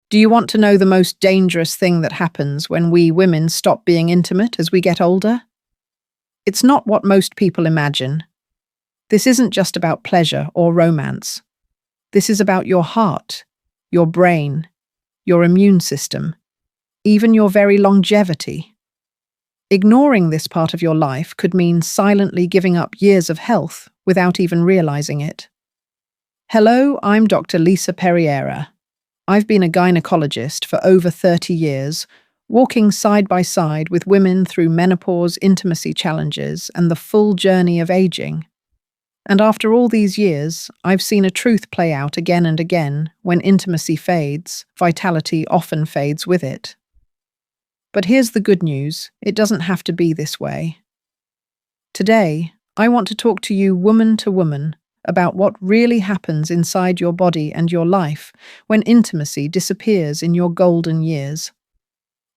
Do you want to know the most dangerous thing that happens when we women stop being intimate as we get older? It's not what most people imagine. This isn't just about pleasure or romance. This is about your heart, your brain, your immune system, even your very longevity. Ignoring this part of your life could mean silently giving up years of health without even realizing it. Hello, I'm Dr. Lisa Perriera. I've been a gynecologist for over 30 years, walking side by side with women through menopause, intimacy challenges, and the full journey of aging. And after all these years, I've seen a truth play out again and again. When intimacy fades, vitality often fades with it. But here's the good news, it doesn't have to be this way. Today, I want to talk to you woman to woman about what really happens inside your body and your life when intimacy disappears in your golden years.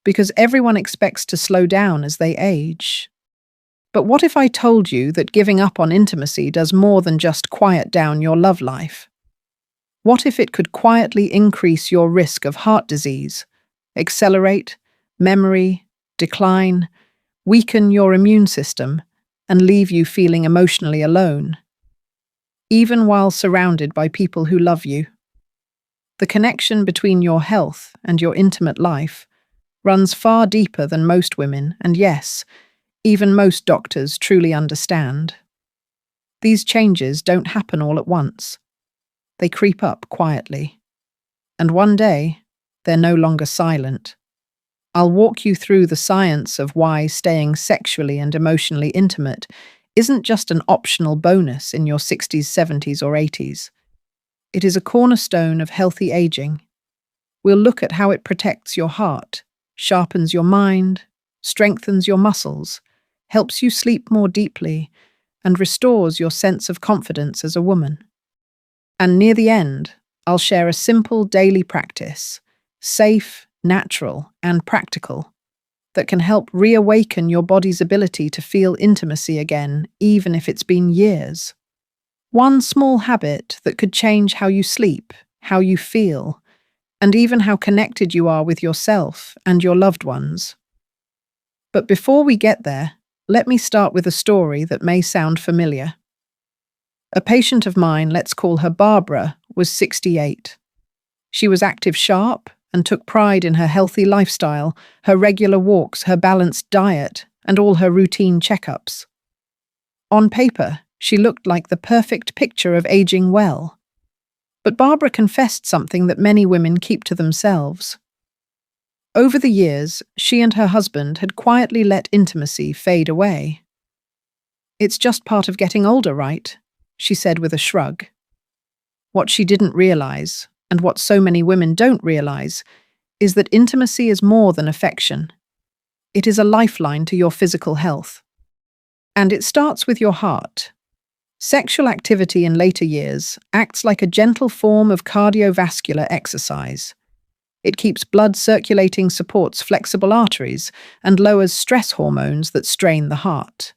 Because everyone expects to slow down as they age. But what if I told you that giving up on intimacy does more than just quiet down your love life? What if it could quietly increase your risk of heart disease, accelerate memory, decline, weaken your immune system, and leave you feeling emotionally alone, even while surrounded by people who love you? The connection between your health and your intimate life runs far deeper than most women, and yes, even most doctors truly understand. These changes don't happen all at once. They creep up quietly. And one day, they're no longer silent. I'll walk you through the science of why staying sexually and emotionally intimate isn't just an optional bonus in your 60s, 70s, or 80s. It is a cornerstone of healthy aging. We'll look at how it protects your heart, sharpens your mind, strengthens your muscles, helps you sleep more deeply, and restores your sense of confidence as a woman. And near the end, I'll share a simple daily practice, safe, natural, and practical, that can help reawaken your body's ability to feel intimacy again, even if it's been years. One small habit that could change how you sleep, how you feel, and even how connected you are with yourself and your loved ones. But before we get there, let me start with a story that may sound familiar. A patient of mine, let's call her Barbara, was 68. She was active, sharp, and took pride in her healthy lifestyle, her regular walks, her balanced diet, and all her routine checkups. On paper, she looked like the perfect picture of aging well. But Barbara confessed something that many women keep to themselves. Over the years, she and her husband had quietly let intimacy fade away. "It's just part of getting older, right?" she said with a shrug. What she didn't realize, and what so many women don't realize, is that intimacy is more than affection. It is a lifeline to your physical health. And it starts with your heart. Sexual activity in later years acts like a gentle form of cardiovascular exercise. It keeps blood circulating, supports flexible arteries, and lowers stress hormones that strain the heart.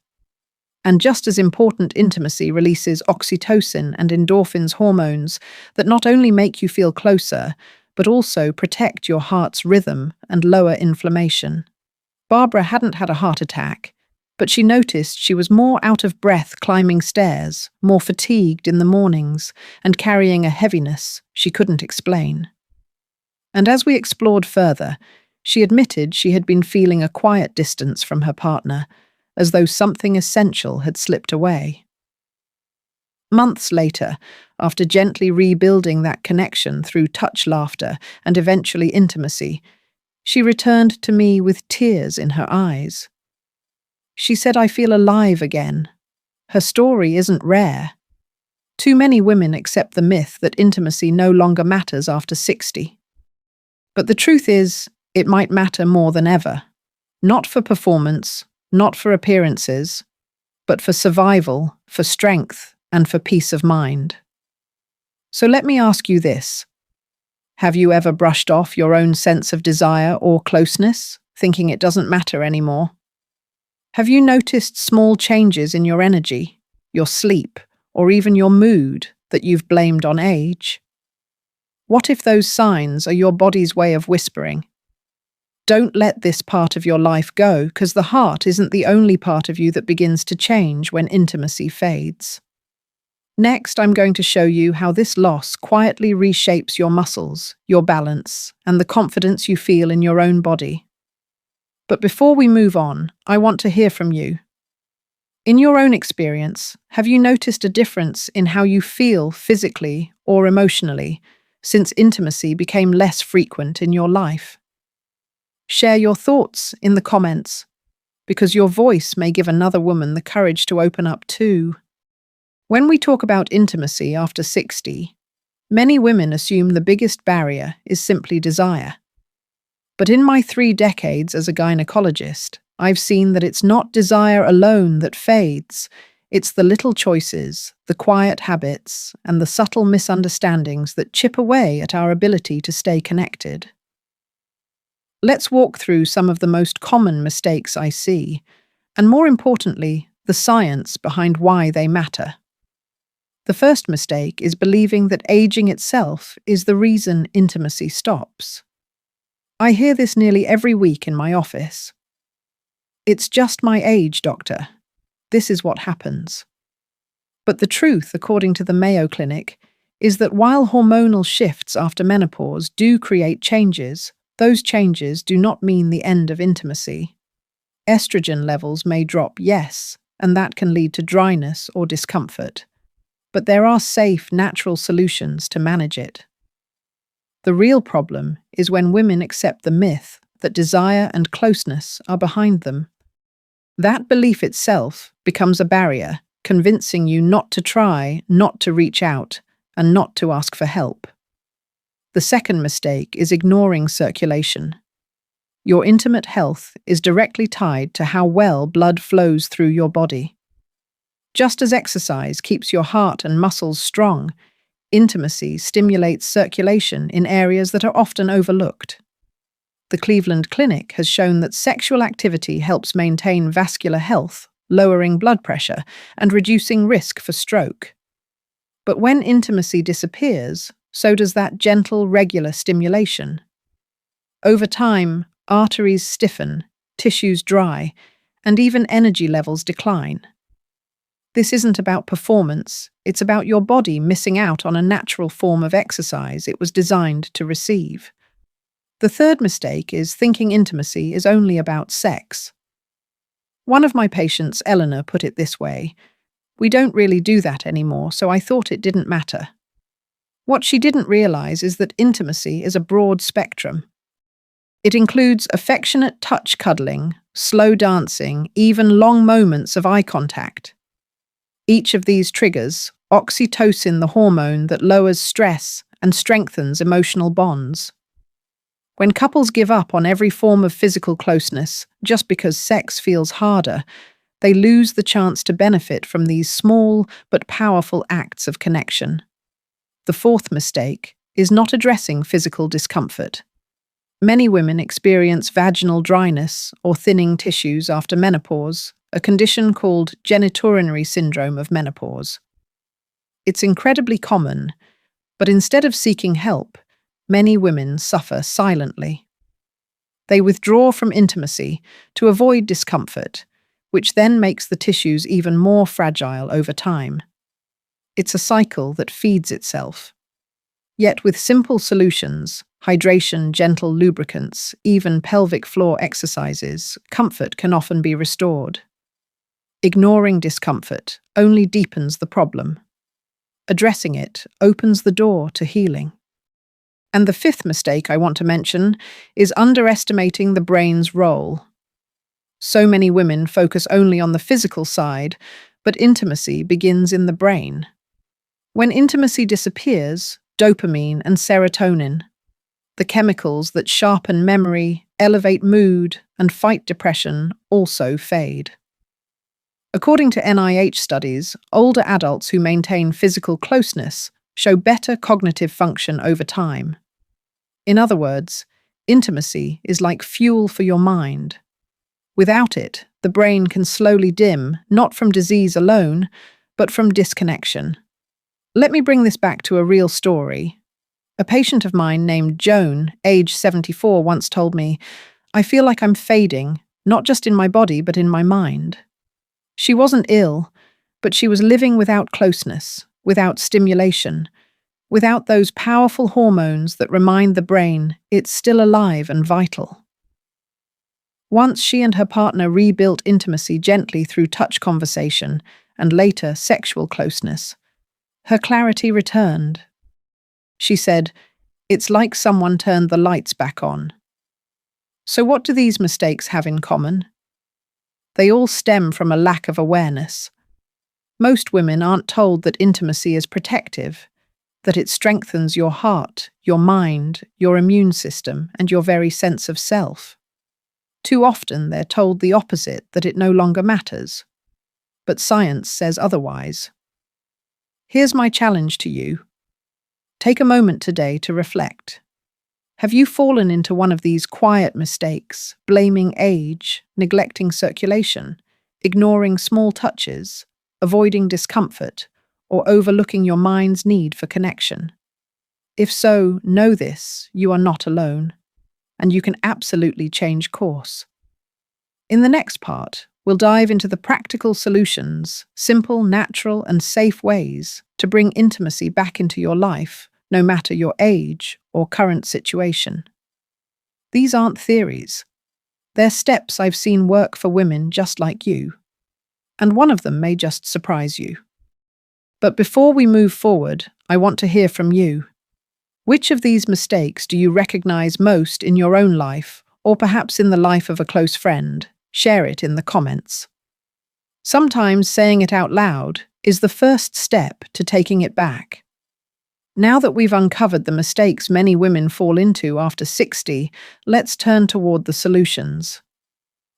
And just as important, intimacy releases oxytocin and endorphins, hormones that not only make you feel closer, but also protect your heart's rhythm and lower inflammation. Barbara hadn't had a heart attack, but she noticed she was more out of breath climbing stairs, more fatigued in the mornings, and carrying a heaviness she couldn't explain. And as we explored further, she admitted she had been feeling a quiet distance from her partner, as though something essential had slipped away. Months later, after gently rebuilding that connection through touch, laughter, and eventually intimacy, she returned to me with tears in her eyes. She said, "I feel alive again." Her story isn't rare. Too many women accept the myth that intimacy no longer matters after 60. But the truth is, it might matter more than ever. Not for performance, not for appearances, but for survival, for strength, and for peace of mind. So let me ask you this. Have you ever brushed off your own sense of desire or closeness, thinking it doesn't matter anymore? Have you noticed small changes in your energy, your sleep, or even your mood that you've blamed on age? What if those signs are your body's way of whispering? Don't let this part of your life go, because the heart isn't the only part of you that begins to change when intimacy fades. Next, I'm going to show you how this loss quietly reshapes your muscles, your balance, and the confidence you feel in your own body. But before we move on, I want to hear from you. In your own experience, have you noticed a difference in how you feel physically or emotionally since intimacy became less frequent in your life? Share your thoughts in the comments, because your voice may give another woman the courage to open up too. When we talk about intimacy after 60, many women assume the biggest barrier is simply desire. But in my 3 decades as a gynecologist, I've seen that it's not desire alone that fades. It's the little choices, the quiet habits, and the subtle misunderstandings that chip away at our ability to stay connected. Let's walk through some of the most common mistakes I see, and more importantly, the science behind why they matter. The first mistake is believing that aging itself is the reason intimacy stops. I hear this nearly every week in my office. It's just my age, doctor. This is what happens. But the truth, according to the Mayo Clinic, is that while hormonal shifts after menopause do create changes, those changes do not mean the end of intimacy. Estrogen levels may drop, yes, and that can lead to dryness or discomfort. But there are safe, natural solutions to manage it. The real problem is when women accept the myth that desire and closeness are behind them. That belief itself becomes a barrier, convincing you not to try, not to reach out, and not to ask for help. The second mistake is ignoring circulation. Your intimate health is directly tied to how well blood flows through your body. Just as exercise keeps your heart and muscles strong, intimacy stimulates circulation in areas that are often overlooked. The Cleveland Clinic has shown that sexual activity helps maintain vascular health, lowering blood pressure and reducing risk for stroke. But when intimacy disappears, so does that gentle, regular stimulation. Over time, arteries stiffen, tissues dry, and even energy levels decline. This isn't about performance, it's about your body missing out on a natural form of exercise it was designed to receive. The third mistake is thinking intimacy is only about sex. One of my patients, Eleanor, put it this way: "We don't really do that anymore, so I thought it didn't matter." What she didn't realize is that intimacy is a broad spectrum. It includes affectionate touch cuddling, slow dancing, even long moments of eye contact. Each of these triggers oxytocin, the hormone that lowers stress and strengthens emotional bonds. When couples give up on every form of physical closeness just because sex feels harder, they lose the chance to benefit from these small but powerful acts of connection. The fourth mistake is not addressing physical discomfort. Many women experience vaginal dryness or thinning tissues after menopause, a condition called genitourinary syndrome of menopause. It's incredibly common, but instead of seeking help, many women suffer silently. They withdraw from intimacy to avoid discomfort, which then makes the tissues even more fragile over time. It's a cycle that feeds itself. Yet with simple solutions, hydration, gentle lubricants, even pelvic floor exercises, comfort can often be restored. Ignoring discomfort only deepens the problem. Addressing it opens the door to healing. And the fifth mistake I want to mention is underestimating the brain's role. So many women focus only on the physical side, but intimacy begins in the brain. When intimacy disappears, dopamine and serotonin, the chemicals that sharpen memory, elevate mood, and fight depression, also fade. According to NIH studies, older adults who maintain physical closeness show better cognitive function over time. In other words, intimacy is like fuel for your mind. Without it, the brain can slowly dim, not from disease alone, but from disconnection. Let me bring this back to a real story. A patient of mine named Joan, age 74, once told me, "I feel like I'm fading, not just in my body, but in my mind." She wasn't ill, but she was living without closeness, without stimulation, without those powerful hormones that remind the brain it's still alive and vital. Once she and her partner rebuilt intimacy gently through touch conversation and later sexual closeness, her clarity returned. She said, "It's like someone turned the lights back on." So what do these mistakes have in common? They all stem from a lack of awareness. Most women aren't told that intimacy is protective, that it strengthens your heart, your mind, your immune system, and your very sense of self. Too often they're told the opposite, that it no longer matters. But science says otherwise. Here's my challenge to you. Take a moment today to reflect. Have you fallen into one of these quiet mistakes, blaming age, neglecting circulation, ignoring small touches, avoiding discomfort, or overlooking your mind's need for connection? If so, know this: you are not alone, and you can absolutely change course. In the next part, we'll dive into the practical solutions, simple, natural, and safe ways to bring intimacy back into your life, no matter your age or current situation. These aren't theories. They're steps I've seen work for women just like you, and one of them may just surprise you. But before we move forward, I want to hear from you. Which of these mistakes do you recognize most in your own life, or perhaps in the life of a close friend? Share it in the comments. Sometimes saying it out loud is the first step to taking it back. Now that we've uncovered the mistakes many women fall into after 60, let's turn toward the solutions.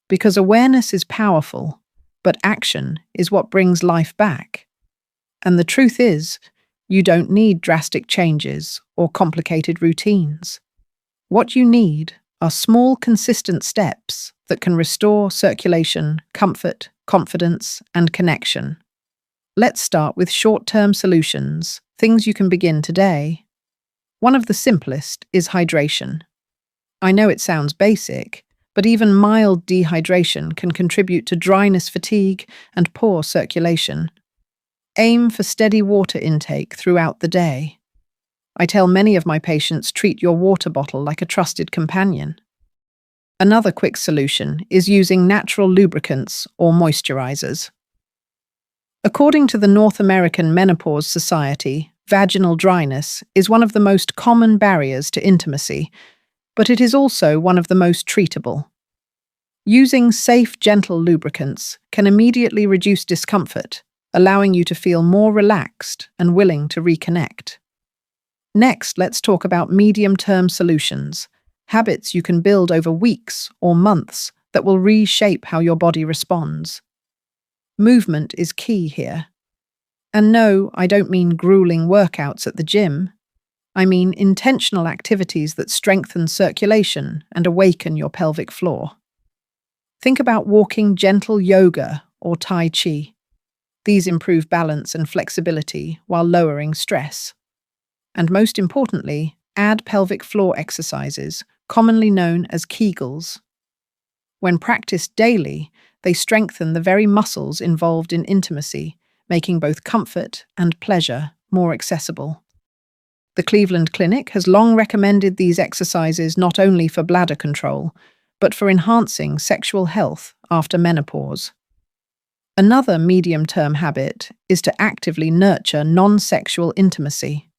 Because awareness is powerful, but action is what brings life back. And the truth is, you don't need drastic changes or complicated routines. What you need are small, consistent steps that can restore circulation, comfort, confidence, and connection. Let's start with short-term solutions, things you can begin today. One of the simplest is hydration. I know it sounds basic, but even mild dehydration can contribute to dryness, fatigue, and poor circulation. Aim for steady water intake throughout the day. I tell many of my patients, treat your water bottle like a trusted companion. Another quick solution is using natural lubricants or moisturizers. According to the North American Menopause Society, vaginal dryness is one of the most common barriers to intimacy, but it is also one of the most treatable. Using safe, gentle lubricants can immediately reduce discomfort, allowing you to feel more relaxed and willing to reconnect. Next, let's talk about medium-term solutions, habits you can build over weeks or months that will reshape how your body responds. Movement is key here. And no, I don't mean grueling workouts at the gym. I mean intentional activities that strengthen circulation and awaken your pelvic floor. Think about walking, gentle yoga, or Tai Chi. These improve balance and flexibility while lowering stress. And most importantly, add pelvic floor exercises, commonly known as Kegels. When practiced daily, they strengthen the very muscles involved in intimacy, making both comfort and pleasure more accessible. The Cleveland Clinic has long recommended these exercises not only for bladder control, but for enhancing sexual health after menopause. Another medium-term habit is to actively nurture non-sexual intimacy.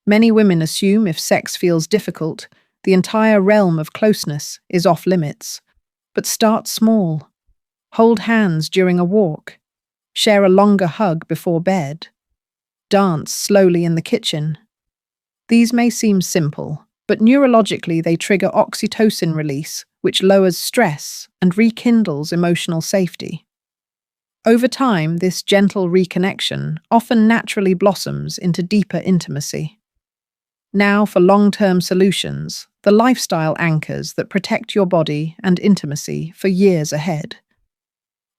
Many women assume if sex feels difficult, the entire realm of closeness is off limits. But start small. Hold hands during a walk. Share a longer hug before bed. Dance slowly in the kitchen. These may seem simple, but neurologically they trigger oxytocin release, which lowers stress and rekindles emotional safety. Over time, this gentle reconnection often naturally blossoms into deeper intimacy. Now for long-term solutions, the lifestyle anchors that protect your body and intimacy for years ahead.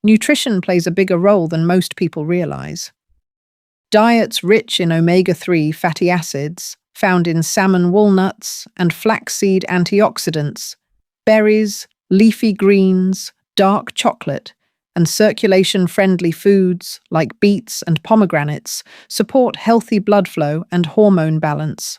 Nutrition plays a bigger role than most people realize. Diets rich in omega-3 fatty acids, found in salmon walnuts and flaxseed antioxidants, berries, leafy greens, dark chocolate, and circulation-friendly foods like beets and pomegranates support healthy blood flow and hormone balance.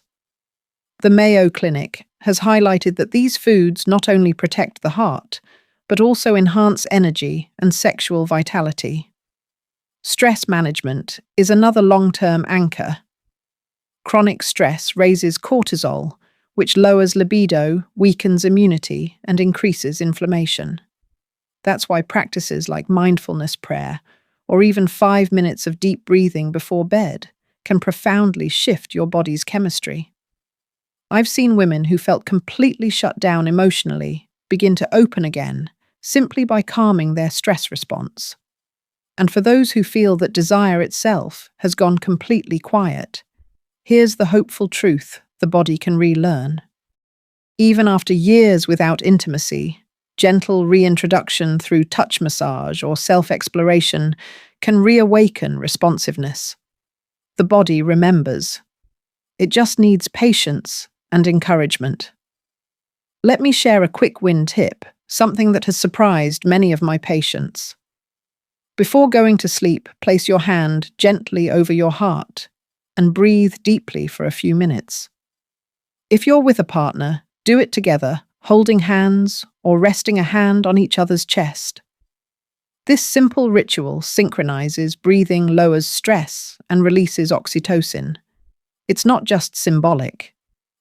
The Mayo Clinic has highlighted that these foods not only protect the heart, but also enhance energy and sexual vitality. Stress management is another long-term anchor. Chronic stress raises cortisol, which lowers libido, weakens immunity, and increases inflammation. That's why practices like mindfulness prayer, or even 5 minutes of deep breathing before bed, can profoundly shift your body's chemistry. I've seen women who felt completely shut down emotionally begin to open again simply by calming their stress response. And for those who feel that desire itself has gone completely quiet, here's the hopeful truth the body can relearn. Even after years without intimacy, gentle reintroduction through touch massage or self-exploration can reawaken responsiveness. The body remembers. It just needs patience and encouragement. Let me share a quick win tip, something that has surprised many of my patients. Before going to sleep, place your hand gently over your heart and breathe deeply for a few minutes. If you're with a partner, do it together, holding hands or resting a hand on each other's chest. This simple ritual synchronizes breathing, lowers stress, and releases oxytocin. It's not just symbolic.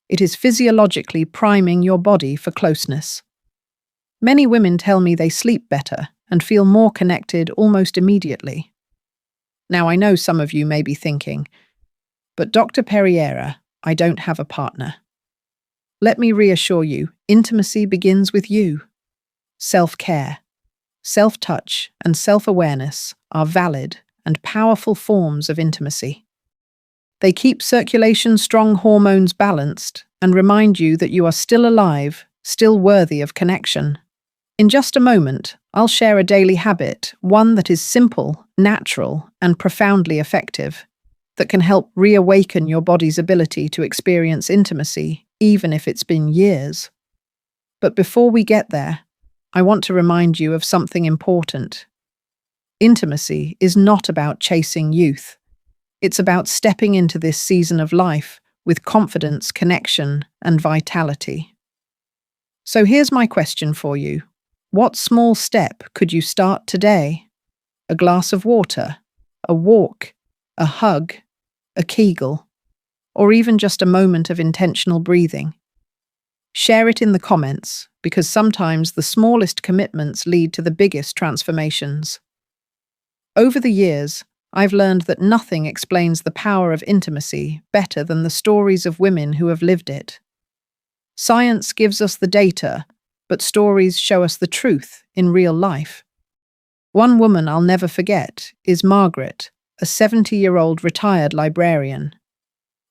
It is physiologically priming your body for closeness. Many women tell me they sleep better and feel more connected almost immediately. Now, I know some of you may be thinking, but Dr. Perriera, I don't have a partner. Let me reassure you, intimacy begins with you. Self-care, self-touch, and self-awareness are valid and powerful forms of intimacy. They keep circulation, strong hormones balanced, and remind you that you are still alive, still worthy of connection. In just a moment, I'll share a daily habit, one that is simple, natural, and profoundly effective, that can help reawaken your body's ability to experience intimacy, even if it's been years. But before we get there, I want to remind you of something important. Intimacy is not about chasing youth. It's about stepping into this season of life with confidence, connection, and vitality. So here's my question for you. What small step could you start today? A glass of water, a walk, a hug, a Kegel, or even just a moment of intentional breathing? Share it in the comments, because sometimes the smallest commitments lead to the biggest transformations. Over the years, I've learned that nothing explains the power of intimacy better than the stories of women who have lived it. Science gives us the data, but stories show us the truth in real life. One woman I'll never forget is Margaret, a 70-year-old retired librarian.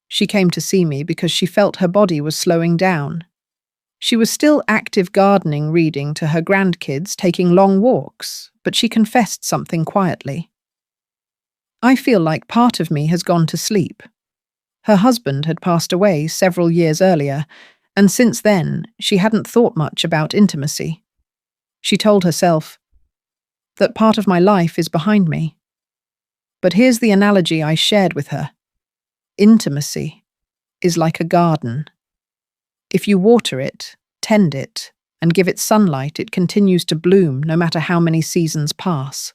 She came to see me because she felt her body was slowing down. She was still active gardening, reading to her grandkids, taking long walks, but she confessed something quietly. I feel like part of me has gone to sleep. Her husband had passed away several years earlier, and since then, she hadn't thought much about intimacy. She told herself that part of my life is behind me. But here's the analogy I shared with her. Intimacy is like a garden. If you water it, tend it, and give it sunlight, it continues to bloom no matter how many seasons pass.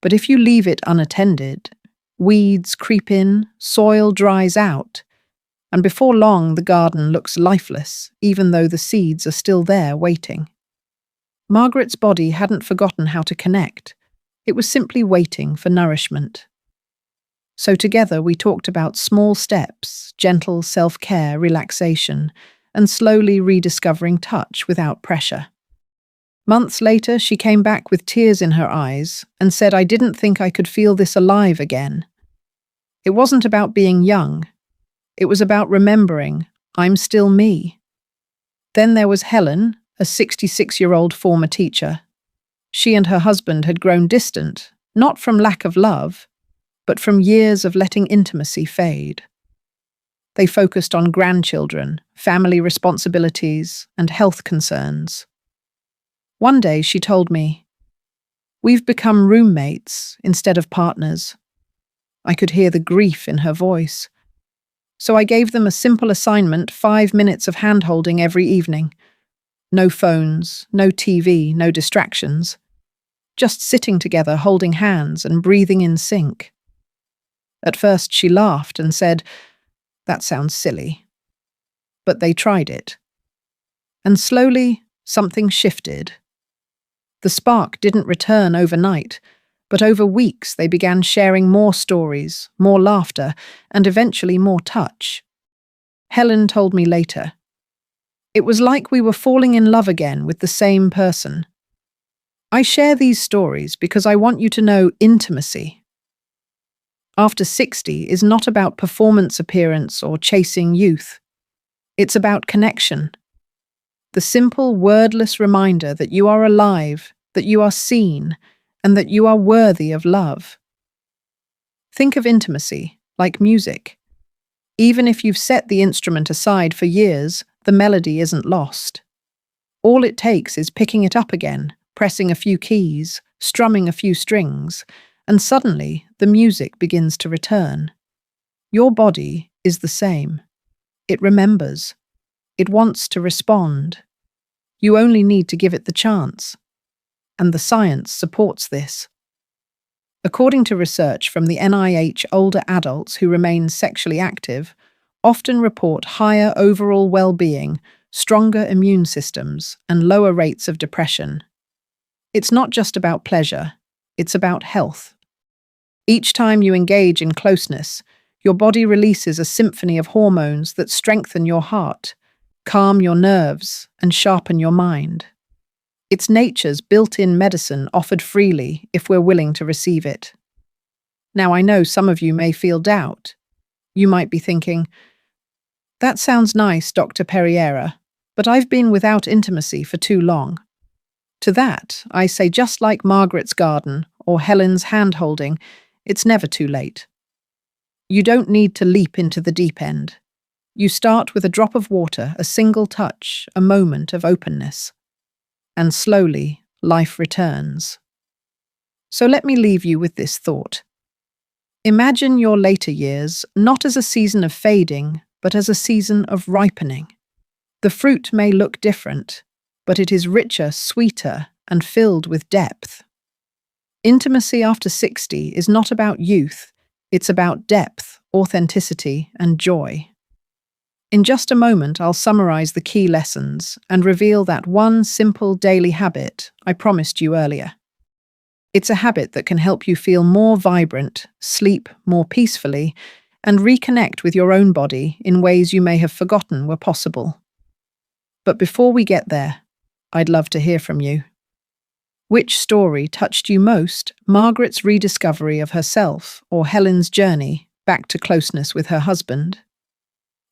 But if you leave it unattended, weeds creep in, soil dries out, and before long the garden looks lifeless, even though the seeds are still there waiting. Margaret's body hadn't forgotten how to connect. It was simply waiting for nourishment. So together we talked about small steps, gentle self-care, relaxation, and slowly rediscovering touch without pressure. Months later, she came back with tears in her eyes and said, "I didn't think I could feel this alive again." It wasn't about being young. It was about remembering, I'm still me. Then there was Helen, a 66-year-old former teacher. She and her husband had grown distant, not from lack of love, but from years of letting intimacy fade. They focused on grandchildren, family responsibilities, and health concerns. One day she told me, "We've become roommates instead of partners." I could hear the grief in her voice. So I gave them a simple assignment, 5 minutes of hand-holding every evening. No phones, no TV, no distractions. Just sitting together, holding hands and breathing in sync. At first she laughed and said, "That sounds silly." But they tried it. And slowly, something shifted. The spark didn't return overnight, but over weeks they began sharing more stories, more laughter, and eventually more touch. Helen told me later, "It was like we were falling in love again with the same person." I share these stories because I want you to know intimacy. After 60 is not about performance appearance or chasing youth. It's about connection. The simple, wordless reminder that you are alive, that you are seen, and that you are worthy of love. Think of intimacy like music. Even if you've set the instrument aside for years, the melody isn't lost. All it takes is picking it up again, pressing a few keys, strumming a few strings, and suddenly the music begins to return. Your body is the same. It remembers. It wants to respond. You only need to give it the chance. And the science supports this. According to research from the NIH, older adults who remain sexually active often report higher overall well-being, stronger immune systems, and lower rates of depression. It's not just about pleasure, it's about health. Each time you engage in closeness, your body releases a symphony of hormones that strengthen your heart, calm your nerves, and sharpen your mind. It's nature's built-in medicine offered freely if we're willing to receive it. Now, I know some of you may feel doubt. You might be thinking, "That sounds nice, Dr. Perriera, but I've been without intimacy for too long." To that, I say, just like Margaret's garden or Helen's hand-holding, it's never too late. You don't need to leap into the deep end. You start with a drop of water, a single touch, a moment of openness. And slowly, life returns. So let me leave you with this thought. Imagine your later years not as a season of fading, but as a season of ripening. The fruit may look different, but it is richer, sweeter, and filled with depth. Intimacy after 60 is not about youth, it's about depth, authenticity, and joy. In just a moment, I'll summarize the key lessons and reveal that one simple daily habit I promised you earlier. It's a habit that can help you feel more vibrant, sleep more peacefully, and reconnect with your own body in ways you may have forgotten were possible. But before we get there, I'd love to hear from you. Which story touched you most, Margaret's rediscovery of herself or Helen's journey back to closeness with her husband?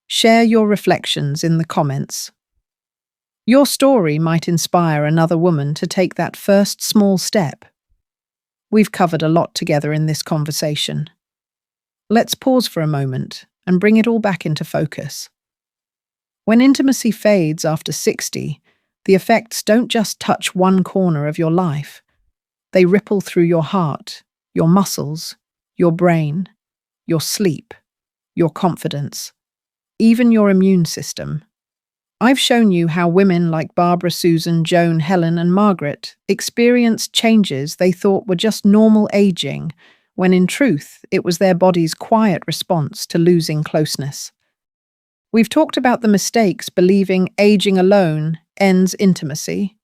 Share your reflections in the comments. Your story might inspire another woman to take that first small step. We've covered a lot together in this conversation. Let's pause for a moment and bring it all back into focus. When intimacy fades after 60, the effects don't just touch one corner of your life. They ripple through your heart, your muscles, your brain, your sleep, your confidence, even your immune system. I've shown you how women like Barbara, Susan, Joan, Helen, and Margaret experienced changes they thought were just normal aging, when in truth it was their body's quiet response to losing closeness. We've talked about the mistakes believing aging alone ends intimacy,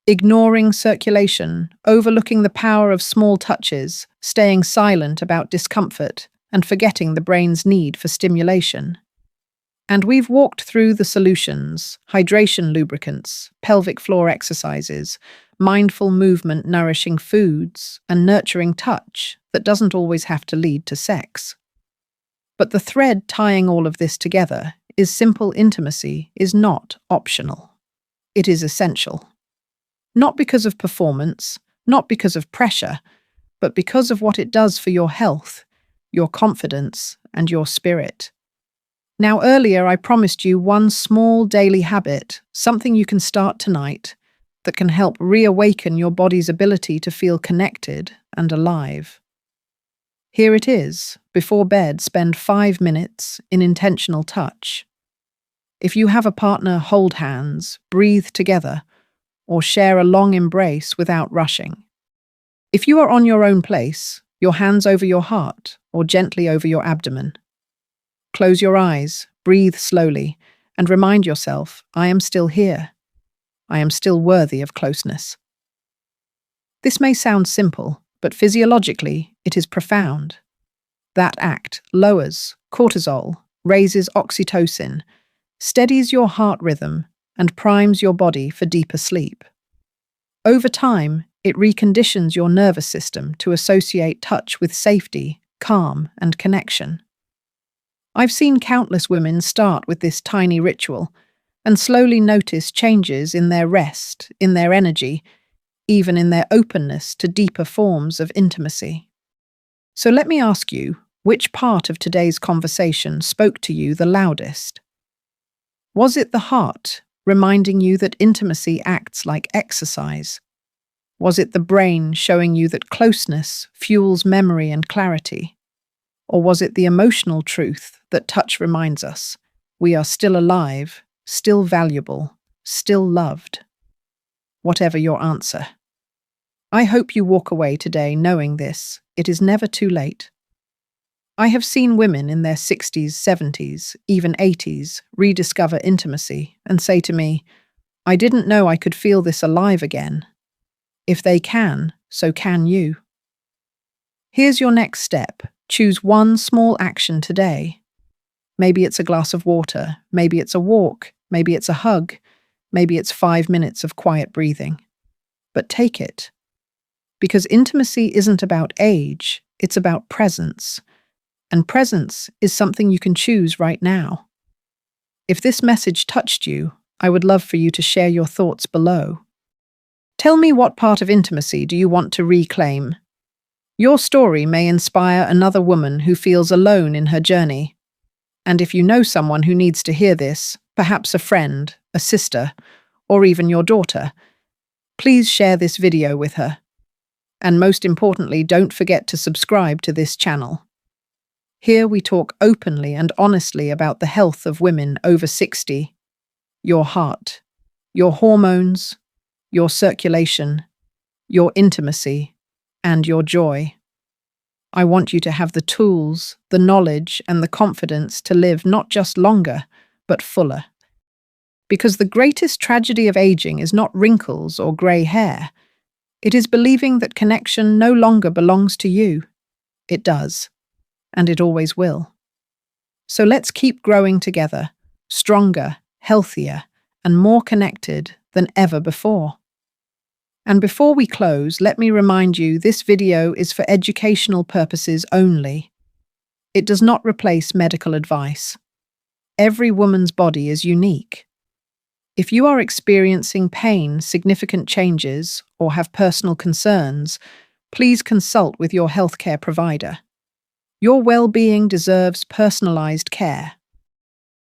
ignoring circulation, overlooking the power of small touches, staying silent about discomfort, and forgetting the brain's need for stimulation. And we've walked through the solutions: hydration lubricants, pelvic floor exercises, mindful movement nourishing foods, and nurturing touch that doesn't always have to lead to sex. But the thread tying all of this together is simple: intimacy is not optional. It is essential. Not because of performance, not because of pressure, but because of what it does for your health, your confidence, and your spirit. Now, earlier I promised you one small daily habit, something you can start tonight, that can help reawaken your body's ability to feel connected and alive. Here it is. Before bed, spend 5 minutes in intentional touch. If you have a partner, hold hands, breathe together, or share a long embrace without rushing. If you are on your own place, your hands over your heart or gently over your abdomen. Close your eyes, breathe slowly, and remind yourself, I am still here. I am still worthy of closeness. This may sound simple, but physiologically, it is profound. That act lowers cortisol, raises oxytocin, steadies your heart rhythm, and primes your body for deeper sleep. Over time, it reconditions your nervous system to associate touch with safety, calm, and connection. I've seen countless women start with this tiny ritual and slowly notice changes in their rest, in their energy, even in their openness to deeper forms of intimacy. So let me ask you, which part of today's conversation spoke to you the loudest? Was it the heart, reminding you that intimacy acts like exercise? Was it the brain showing you that closeness fuels memory and clarity? Or was it the emotional truth that touch reminds us we are still alive, still valuable, still loved? Whatever your answer. I hope you walk away today knowing this. It is never too late. I have seen women in their 60s, 70s, even 80s rediscover intimacy and say to me, I didn't know I could feel this alive again. If they can, so can you. Here's your next step. Choose one small action today. Maybe it's a glass of water, maybe it's a walk, maybe it's a hug, maybe it's 5 minutes of quiet breathing. But take it. Because intimacy isn't about age, it's about presence. And presence is something you can choose right now. If this message touched you, I would love for you to share your thoughts below. Tell me, what part of intimacy do you want to reclaim? Your story may inspire another woman who feels alone in her journey. And if you know someone who needs to hear this, perhaps a friend, a sister, or even your daughter, please share this video with her. And most importantly, don't forget to subscribe to this channel. Here we talk openly and honestly about the health of women over 60, your heart, your hormones, your circulation, your intimacy, and your joy. I want you to have the tools, the knowledge, and the confidence to live not just longer, but fuller. Because the greatest tragedy of aging is not wrinkles or grey hair. It is believing that connection no longer belongs to you. It does, and it always will. So let's keep growing together, stronger, healthier, and more connected than ever before. And before we close, let me remind you this video is for educational purposes only. It does not replace medical advice. Every woman's body is unique. If you are experiencing pain, significant changes, or have personal concerns, please consult with your healthcare provider. Your well-being deserves personalized care,